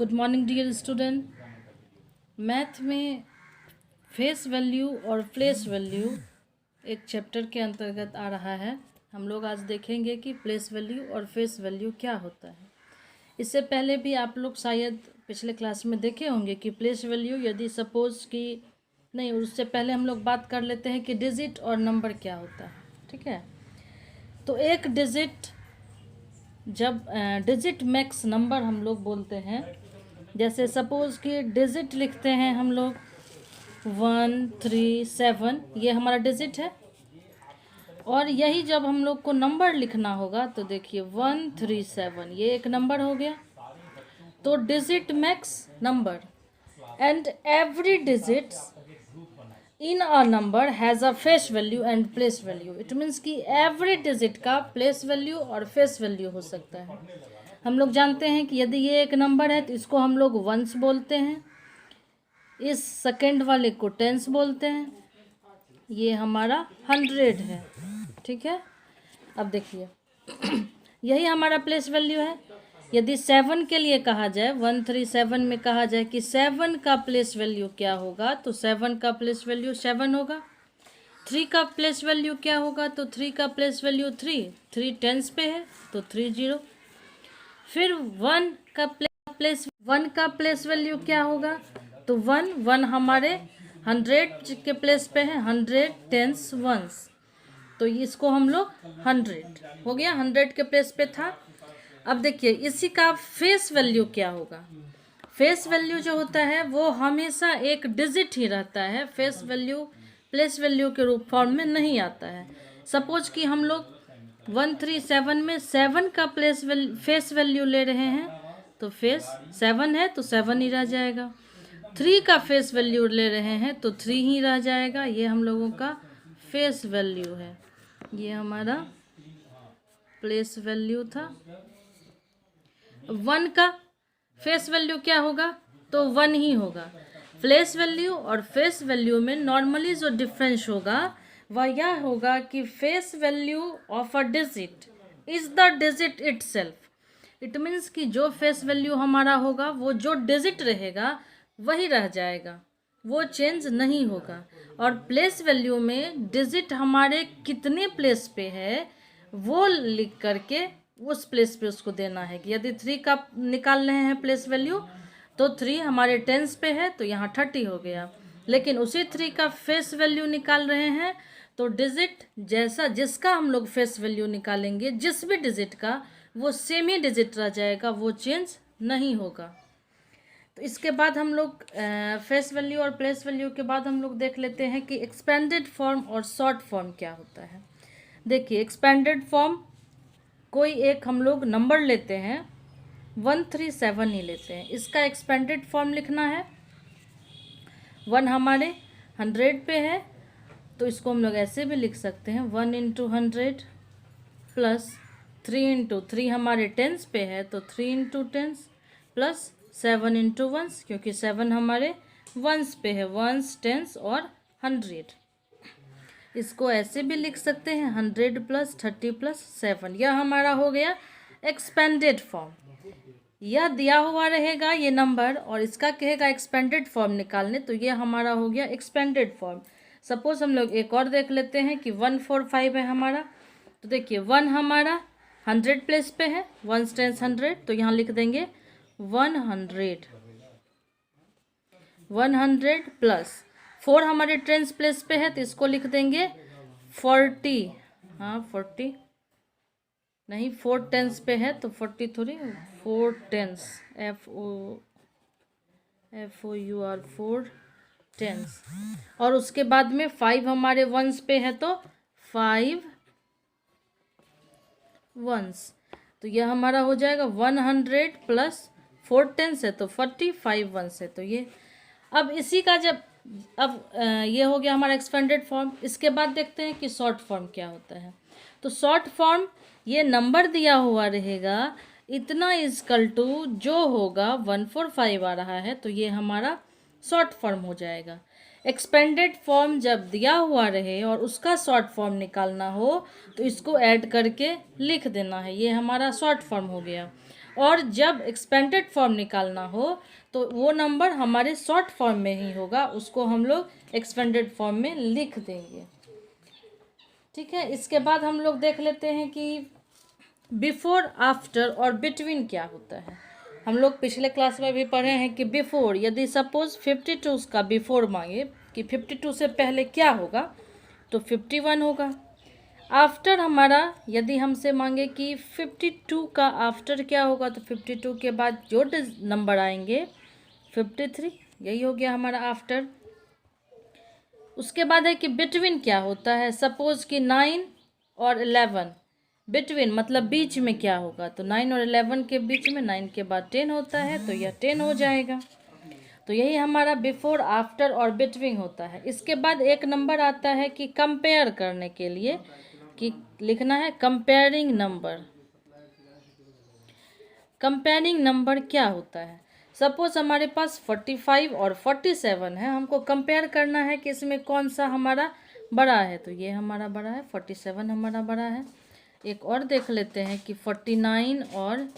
Good morning dear student. Math में face value और place value एक चैप्टर के अंतर्गत आ रहा है। हम लोग आज देखेंगे कि प्लेस वैल्यू और फेस वैल्यू क्या होता है। इससे पहले भी आप लोग शायद पिछले क्लास में देखे होंगे कि प्लेस वैल्यू यदि सपोज कि नहीं, उससे पहले हम लोग बात कर लेते हैं कि डिजिट और नंबर क्या होता है। ठीक है, तो एक डिजिट जब डिजिट मैक्स नंबर हम लोग बोलते हैं, जैसे सपोज कि डिजिट लिखते हैं हम लोग 137, ये हमारा डिजिट है। और यही जब हम लोग को नंबर लिखना होगा तो देखिए 137 ये एक नंबर हो गया। तो digit max number and every digits in a number has a face value and place value. It means कि एवरी डिजिट का प्लेस वैल्यू और फेस वैल्यू हो सकता है। हम लोग जानते हैं कि यदि ये एक नंबर है तो इसको हम लोग वंस बोलते हैं, इस सेकेंड वाले को टेंस बोलते हैं, ये हमारा 100 है। ठीक है, अब देखिए यही हमारा प्लेस वैल्यू है। यदि 7 के लिए कहा जाए, 137 में कहा जाए कि 7 का प्लेस वैल्यू क्या होगा, तो 7 का प्लेस वैल्यू 7 होगा। 3 का प्लेस वैल्यू क्या होगा, तो 3 का प्लेस वैल्यू 3 टेंस पे है तो 30। फिर 1 का प्लेस वैल्यू क्या होगा, तो 1 हमारे 100 के प्लेस पे है, 100 टेंस वंस, तो इसको हम लोग 100 हो गया, 100 के प्लेस पे था। अब देखिए इसी का फेस वैल्यू क्या होगा। फेस वैल्यू जो होता है वो हमेशा एक डिजिट ही रहता है, फेस वैल्यू प्लेस वैल्यू के रूप फॉर्म में नहीं आता है। सपोज कि हम लोग 137 में 7 का फेस वैल्यू ले रहे हैं, तो फेस 7 है तो 7 ही रह जाएगा। 3 का फेस वैल्यू ले रहे हैं तो 3 ही रह जाएगा। ये हम लोगों का फेस वैल्यू है, ये हमारा प्लेस वैल्यू था। 1 का फेस वैल्यू क्या होगा, तो 1 ही होगा। प्लेस वैल्यू और फेस वैल्यू में नॉर्मली जो डिफरेंस होगा वह यह होगा कि face value of a digit is the digit itself. It means कि जो फेस वैल्यू हमारा होगा वो जो डिजिट रहेगा वही रह जाएगा, वो चेंज नहीं होगा। और प्लेस वैल्यू में डिजिट हमारे कितने प्लेस पे है वो लिख करके उस प्लेस पे उसको देना है कि यदि 3 का निकाल रहे हैं प्लेस वैल्यू तो 3 हमारे टेंस पे है तो यहाँ 30 हो गया। लेकिन उसी 3 का फेस वैल्यू निकाल रहे हैं तो डिजिट जैसा जिसका हम लोग फेस वैल्यू निकालेंगे, जिस भी डिजिट का, वो सेम ही डिजिट रह जाएगा, वो चेंज नहीं होगा। तो इसके बाद हम लोग फेस वैल्यू और प्लेस वैल्यू के बाद हम लोग देख लेते हैं कि एक्सपेंडेड फॉर्म और शॉर्ट फॉर्म क्या होता है। देखिए एक्सपेंडेड फॉर्म, कोई एक हम लोग नंबर लेते हैं 137 ही लेते हैं, इसका एक्सपेंडेड फॉर्म लिखना है। 1 हमारे 100 पे है तो इसको हम लोग ऐसे भी लिख सकते हैं 1 × 100 प्लस 3 × 3 हमारे टेंस पे है तो 3 × 10 प्लस 7 × 1 क्योंकि 7 हमारे वंस पे है, वंस टेंस और 100। इसको ऐसे भी लिख सकते हैं 100 + 30 + 7, यह हमारा हो गया एक्सपेंडेड फॉर्म। यह दिया हुआ रहेगा ये नंबर और इसका कहेगा एक्सपेंडेड फॉर्म निकालने, तो ये हमारा हो गया एक्सपेंडेड फॉर्म। सपोज हम लोग एक और देख लेते हैं कि 145 है हमारा, तो देखिए 1 हमारा 100 प्लेस पे है, 1 टेंस 100, तो यहाँ लिख देंगे 100 प्लस 4 हमारे टेंस प्लेस पे है तो इसको लिख देंगे 40, हाँ 40 नहीं, 4 टेंस पे है तो 40 थोड़ी, 4 टेंस FOUR 4 टेंस। और उसके बाद में 5 हमारे वंस पे है तो 5 वंस, तो यह हमारा हो जाएगा 100 प्लस 4 टेंस है तो 45 वंस है। तो ये अब इसी का जब ये हो गया हमारा एक्सपेंडेड फॉर्म। इसके बाद देखते हैं कि शॉर्ट फॉर्म क्या होता है। तो शॉर्ट फॉर्म, ये नंबर दिया हुआ रहेगा इतना इजकल टू जो होगा 145 आ रहा है तो ये हमारा शॉर्ट फॉर्म हो जाएगा। एक्सपेंडेड फॉर्म जब दिया हुआ रहे और उसका शॉर्ट फॉर्म निकालना हो तो इसको ऐड करके लिख देना है, ये हमारा शॉर्ट फॉर्म हो गया। और जब एक्सपेंडेड फॉर्म निकालना हो तो वो नंबर हमारे शॉर्ट फॉर्म में ही होगा, उसको हम लोग एक्सपेंडेड फॉर्म में लिख देंगे। ठीक है, इसके बाद हम लोग देख लेते हैं कि बिफोर, आफ्टर और बिटवीन क्या होता है। हम लोग पिछले क्लास में भी पढ़े हैं कि बिफोर, यदि सपोज 52 का बिफोर मांगे कि 52 से पहले क्या होगा, तो 51 होगा। आफ्टर हमारा यदि हमसे मांगे कि 52 का आफ्टर क्या होगा, तो 52 के बाद जो नंबर आएंगे 53, यही हो गया हमारा आफ्टर। उसके बाद है कि बिटवीन क्या होता है, सपोज कि 9 और 11, बिटवीन मतलब बीच में क्या होगा, तो 9 और 11 के बीच में 9 के बाद 10 होता है, तो यह 10 हो जाएगा। तो यही हमारा बिफोर, आफ्टर और बिटवीन होता है। इसके बाद एक नंबर आता है कि कंपेयर करने के लिए, कि लिखना है कंपेयरिंग नंबर। कंपेयरिंग नंबर क्या होता है, सपोज हमारे पास 45 और 47 है, हमको कंपेयर करना है कि इसमें कौन सा हमारा बड़ा है, तो ये हमारा बड़ा है, 47 हमारा बड़ा है। एक और देख लेते हैं कि 49 और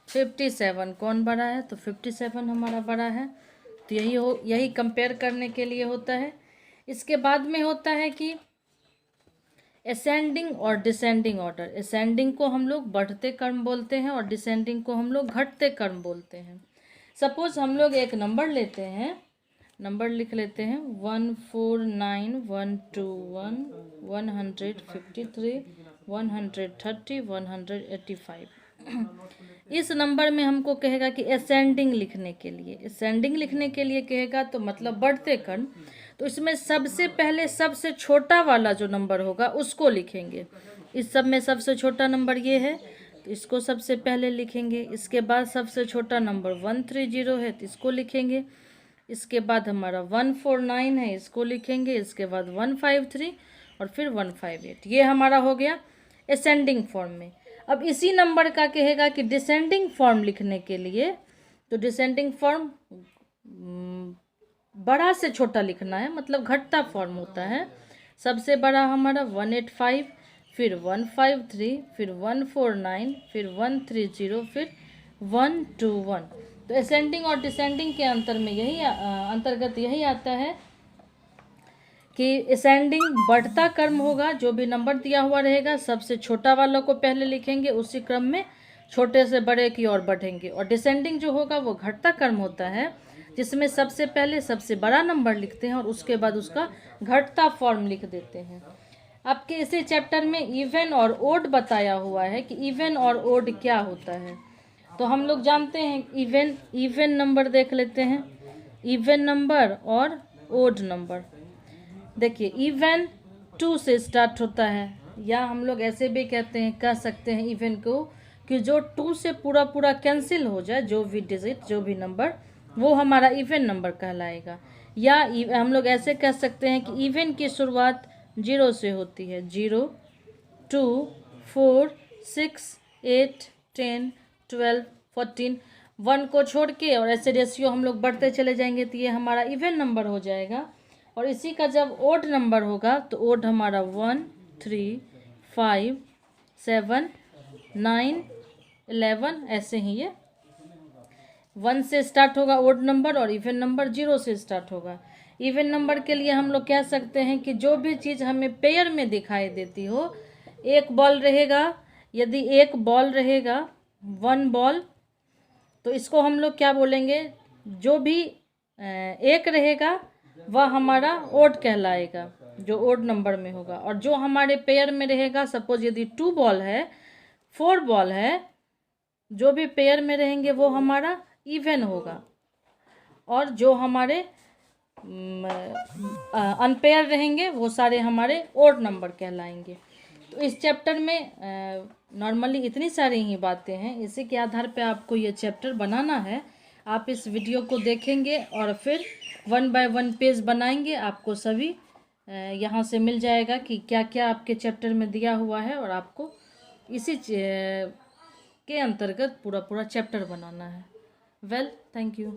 57 कौन बड़ा है, तो 57 हमारा बड़ा है। तो यही कंपेयर करने के लिए होता है। इसके बाद में होता है कि असेंडिंग और डिसेंडिंग ऑर्डर। असेंडिंग को हम लोग बढ़ते क्रम बोलते हैं और डिसेंडिंग को हम लोग घटते क्रम बोलते हैं। सपोज हम लोग एक नंबर लेते हैं, नंबर लिख लेते हैं 149, 121, 153, 130, 185। इस नंबर में हमको कहेगा कि असेंडिंग लिखने के लिए, असेंडिंग लिखने के लिए कहेगा तो मतलब बढ़ते क्रम, तो इसमें सबसे पहले सबसे छोटा वाला जो नंबर होगा उसको लिखेंगे। इस सब में सबसे छोटा नंबर ये है, तो इसको सबसे पहले लिखेंगे। इसके बाद सबसे छोटा नंबर 130 है, तो इसको लिखेंगे। इसके बाद हमारा 149 है, इसको लिखेंगे। इसके बाद 153 और फिर 158, ये हमारा हो गया असेंडिंग फॉर्म में। अब इसी नंबर का कहेगा कि डिसेंडिंग फॉर्म लिखने के लिए, तो डिसेंडिंग फॉर्म बड़ा से छोटा लिखना है, मतलब घटता फॉर्म होता है। सबसे बड़ा हमारा 185, फिर 153, फिर 149, फिर 130, फिर 121। तो असेंडिंग और डिसेंडिंग के अंतर्गत यही आता है कि असेंडिंग बढ़ता क्रम होगा, जो भी नंबर दिया हुआ रहेगा सबसे छोटा वालों को पहले लिखेंगे, उसी क्रम में छोटे से बड़े की ओर बढ़ेंगे। और डिसेंडिंग जो होगा वो घटता क्रम होता है, जिसमें सबसे पहले सबसे बड़ा नंबर लिखते हैं और उसके बाद उसका घटता फॉर्म लिख देते हैं। आपके इसी चैप्टर में इवन और ओड बताया हुआ है कि इवन और ओड क्या होता है। तो हम लोग जानते हैं इवन नंबर देख लेते हैं, इवन नंबर और ओड नंबर। देखिए इवन 2 से स्टार्ट होता है, या हम लोग ऐसे भी कह सकते हैं इवन को कि जो 2 से पूरा कैंसिल हो जाए, जो भी डिजिट, जो भी नंबर, वो हमारा इवन नंबर कहलाएगा। या हम लोग ऐसे कह सकते हैं कि इवन की शुरुआत 0 से होती है, 0, 2, 4, 6, 8, 10, 12, 14, 1 को छोड़ के, और ऐसे रेशियो हम लोग बढ़ते चले जाएंगे, तो ये हमारा इवन नंबर हो जाएगा। और इसी का जब ओड नंबर होगा तो ओड हमारा 1, 3, 5, 7, 9, 11, ऐसे ही ये 1 से स्टार्ट होगा ओड नंबर, और इवन नंबर 0 से स्टार्ट होगा। इवन नंबर के लिए हम लोग कह सकते हैं कि जो भी चीज़ हमें पेयर में दिखाई देती हो, एक बॉल रहेगा, यदि एक बॉल रहेगा 1 बॉल, तो इसको हम लोग क्या बोलेंगे, जो भी एक रहेगा वह हमारा ओड कहलाएगा, जो ओड नंबर में होगा। और जो हमारे पेयर में रहेगा, सपोज यदि 2 बॉल है, 4 बॉल है, जो भी पेयर में रहेंगे वो हमारा इवन होगा, और जो हमारे अनपेयर रहेंगे वो सारे हमारे ओड नंबर कहलाएंगे। तो इस चैप्टर में नॉर्मली इतनी सारी ही बातें हैं, इसी के आधार पे आपको ये चैप्टर बनाना है। आप इस वीडियो को देखेंगे और फिर 1 बाय 1 पेज बनाएंगे, आपको सभी यहाँ से मिल जाएगा कि क्या क्या आपके चैप्टर में दिया हुआ है, और आपको इसी के अंतर्गत पूरा चैप्टर बनाना है। Well, thank you.